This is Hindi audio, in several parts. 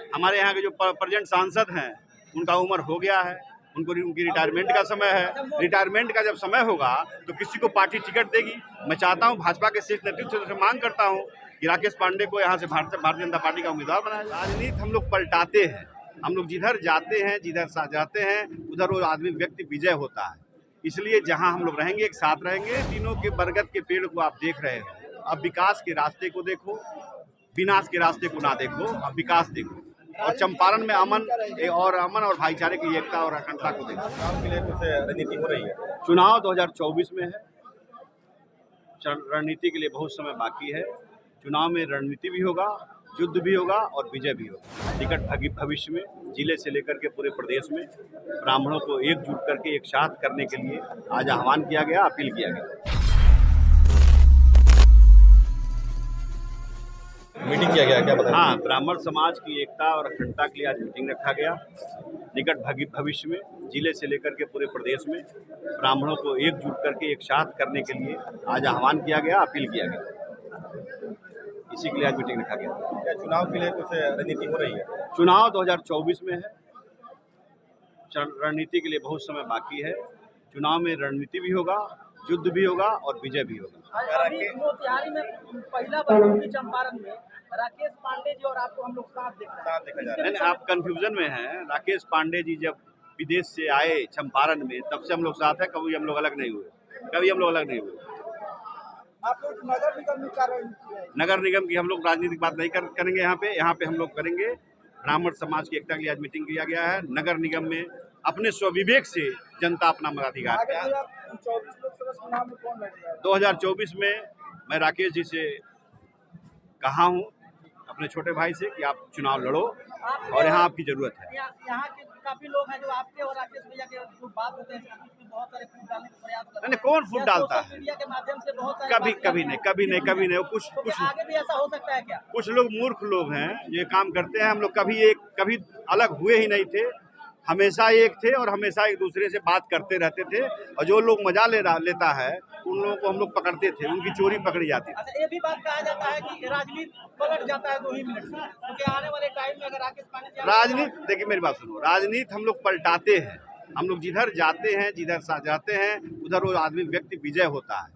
हमारे यहाँ के जो प्रेजेंट सांसद हैं उनका उम्र हो गया है, उनकी रिटायरमेंट का समय है। रिटायरमेंट का जब समय होगा तो किसी को पार्टी टिकट देगी। मैं चाहता हूँ, भाजपा के शीर्ष नेतृत्व से मांग करता हूँ कि राकेश पांडे को यहाँ से भारतीय जनता पार्टी का उम्मीदवार बनाया जाए। राजनीति हम लोग पलटाते हैं, हम लोग जिधर जाते हैं, जिधर जाते हैं उधर वो आदमी व्यक्ति विजय होता है। इसलिए जहाँ हम लोग रहेंगे एक साथ रहेंगे। तीनों के बरगद के पेड़ को आप देख रहे हो, अब विकास के रास्ते को देखो, विनाश के रास्ते को ना देखो, अब विकास देखो। और चंपारण में अमन और भाईचारे की एकता और अखंडता को देखो। चुनाव के लिए कुछ रणनीति हो रही है? चुनाव 2024 में है, रणनीति के लिए बहुत समय बाकी है। चुनाव में रणनीति भी होगा, युद्ध भी होगा और विजय भी होगा। निकट भविष्य में जिले से लेकर के पूरे प्रदेश में ब्राह्मणों को एकजुट करके एक साथ करने के लिए आज आह्वान किया गया, अपील किया गया। मीटिंग किया गया क्या बताइए? हाँ, ब्राह्मण समाज की एकता और अखंडता के लिए आज मीटिंग रखा गया। निकट भविष्य में जिले से लेकर के पूरे प्रदेश में ब्राह्मणों को एकजुट करके एक साथ करने के लिए आज आह्वान किया गया, अपील किया गया। इसी के लिए आज मीटिंग रखा गया। क्या चुनाव के लिए कुछ रणनीति हो रही है? चुनाव 2024 में है, रणनीति के लिए बहुत समय बाकी है। चुनाव में रणनीति भी होगा, युद्ध भी होगा और विजय भी होगा। अभी मोतिहारी में पहला बार चंपारण में राकेश पांडे जी और आपको हम लोग साथ देखा जा रहा है। आप कंफ्यूजन में हैं। राकेश पांडे जी जब विदेश से आए चंपारण में, तब से हम लोग साथ हैं। कभी हम लोग अलग नहीं हुए। आप लोग नगर निगम में कार्य नगर निगम की हम लोग राजनीतिक बात नहीं करेंगे। यहाँ पे हम लोग करेंगे। ब्राह्मण समाज की एकता के लिए आज मीटिंग किया गया है। नगर निगम में अपने स्वविवेक से जनता अपना मताधिकार। 2024 में मैं राकेश जी से कहा हूँ, अपने छोटे भाई से, कि आप चुनाव लड़ो और यहाँ आपकी जरूरत है। यहाँ के काफी लोग हैं जो आपके और राकेश भैया के जो बात होते हैं बहुत सारे फूट डालने का प्रयास करते हैं। नहीं, कौन फूट डालता है? मीडिया के माध्यम से बहुत सारे कभी नहीं। कुछ आगे भी ऐसा हो सकता है क्या? कुछ लोग मूर्ख लोग हैं, ये काम करते हैं। हम लोग कभी अलग हुए ही नहीं थे, हमेशा एक थे और हमेशा एक दूसरे से बात करते रहते थे। और जो लोग मजा लेता है उन लोगों को हम लोग पकड़ते थे, उनकी चोरी पकड़ी जाती थी। अच्छा, ये भी बात कहा जाता है कि राजनीति पलट जाता है 2 ही मिनट में, क्योंकि आने वाले टाइम में अगर राकेश पांडे राजनीति, देखिए मेरी बात सुनो, राजनीति हम लोग पलटाते हैं। हम लोग जिधर जाते हैं, जिधर जाते हैं उधर वो आदमी व्यक्ति विजय होता है।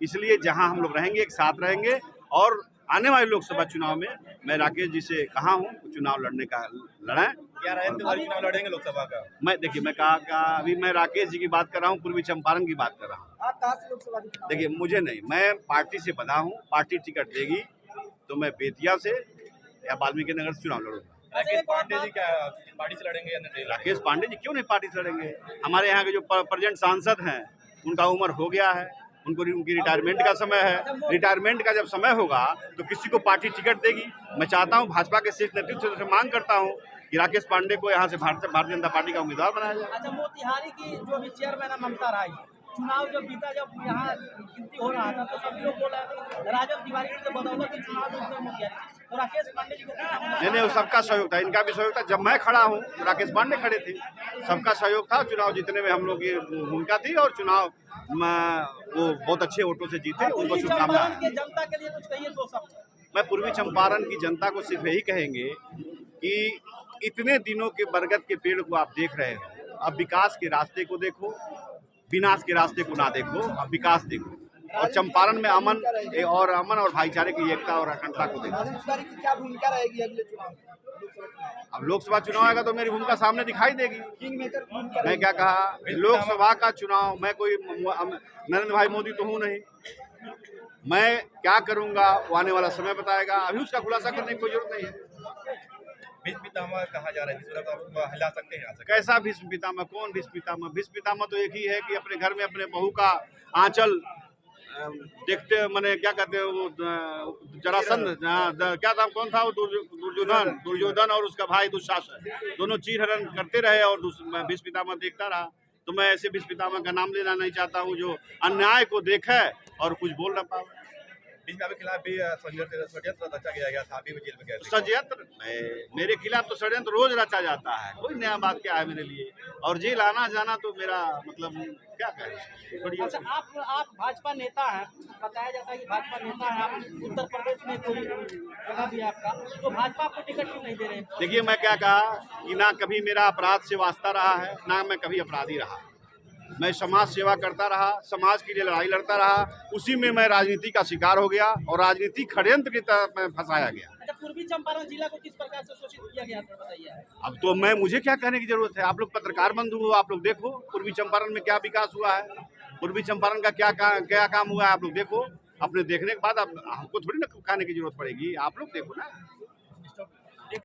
इसलिए जहां हम लोग रहेंगे एक साथ रहेंगे। और आने वाले लोकसभा चुनाव में मैं राकेश जी से कहा हूं, चुनाव लड़ें। क्या चुनाव लड़ेंगे लोकसभा का? मैं कहा अभी मैं राकेश जी की बात कर रहा हूँ, पूर्वी चंपारण की बात कर रहा हूँ। आप कहाँ से लोकसभा? देखिए, मुझे नहीं, मैं पार्टी से बधा हूँ। पार्टी टिकट देगी तो मैं बेतिया से या वाल्मीकि नगर से चुनाव लड़ूंगा। राकेश पांडे जी क्या पार्टी से लड़ेंगे या नहीं? राकेश पांडे जी क्यों नहीं पार्टी से लड़ेंगे? हमारे यहाँ के जो प्रेजेंट सांसद हैं उनका उम्र हो गया है, उनकी रिटायरमेंट का समय है। रिटायरमेंट का जब समय होगा तो किसी को पार्टी टिकट देगी। मैं चाहता हूँ, भाजपा के शीर्ष नेतृत्व से मांग करता हूँ कि राकेश पांडे को यहाँ से भारतीय जनता पार्टी का उम्मीदवार बनाया जाए। अच्छा, मोतिहारी की जो भी चेयरमैन है ममता राय, चुनाव जब बीता, जब यहाँ गिनती हो रहा था तो सभी लोग बोल रहे थे राजन तिवारी की बदौलत ही चुनाव जीतने मोतिहारी, तो राकेश पांडे जी को नहीं, वो सबका सहयोग था, इनका भी सहयोग था। जब मैं खड़ा हूँ तो राकेश पांडे खड़े थे, सबका सहयोग था। चुनाव जीतने में हम लोग की भूमिका थी और चुनाव वो बहुत अच्छे वोटों से जीते। उनको शुभकामनाएं। जनता के लिए कुछ कहिए 2 शब्द। मैं पूर्वी चंपारण की जनता को सिर्फ यही कहेंगे कि इतने दिनों के बरगद के पेड़ को आप देख रहे हो, अब विकास के रास्ते को देखो, विनाश के रास्ते को ना देखो, अब विकास देखो। और चंपारण में अमन और भाईचारे की एकता और अखंडता को देखो। क्या भूमिका रहेगी अगले चुनाव में? अब लोकसभा चुनाव आएगा तो मेरी भूमिका सामने दिखाई देगी। मैं क्या कहा, लोकसभा का चुनाव, मैं कोई नरेंद्र भाई मोदी तो हूँ नहीं। मैं क्या करूंगा वो आने वाला समय बताएगा, अभी उसका खुलासा करने की कोई जरूरत नहीं है। भीष्म पितामह कहा जा रहा है, आप हिला सकते हैं? कैसा भीष्म पितामह? कौन भीष्म पितामह? भीष्म पितामह तो एक ही है कि अपने घर में अपने बहू का आंचल देखते, मैंने क्या कहते हैं वो जरासंध, क्या था, कौन था वो, दुर्योधन और उसका भाई दुशासन, दोनों चीरहरण करते रहे और भीष्म पितामह देखता रहा। तो मैं ऐसे भीष्म पितामह का नाम लेना नहीं चाहता हूँ जो अन्याय को देखे और कुछ बोल ना पाए। बीच में आपके खिलाफ भी षड्यंत्र रचा गया था, अभी भी जेल में गए थे। षड्यंत्र मेरे खिलाफ तो षड्यंत्र रोज रचा जाता है, कोई नया बात क्या है मेरे लिए। और जेल आना जाना तो मेरा मतलब क्या कहें, छोड़िए। अच्छा, आप भाजपा नेता हैं, बताया जाता है कि भाजपा नेता हैं आप, उत्तर प्रदेश में कोई जगह भी है आपका, तो भाजपा आपको टिकट क्यों नहीं दे रहे? देखिए, मैं क्या कहा कि ना कभी मेरा अपराध से वास्ता रहा है, ना मैं कभी अपराधी रहा। मैं समाज सेवा करता रहा, समाज के लिए लड़ाई लड़ता रहा, उसी में मैं राजनीति का शिकार हो गया और राजनीतिक षड्यंत्र की तरफ मैं फंसाया गया। अच्छा, पूर्वी चंपारण जिला को किस प्रकार से शोषित किया गया था, बताइए। अब तो मुझे क्या कहने की जरूरत है, आप लोग पत्रकार बंधु हो, आप लोग देखो पूर्वी चंपारण में क्या विकास हुआ है, पूर्वी चंपारण का क्या काम हुआ है, आप लोग देखो। अपने देखने के बाद अब हमको थोड़ी ना कहने की जरूरत पड़ेगी, आप लोग देखो ना।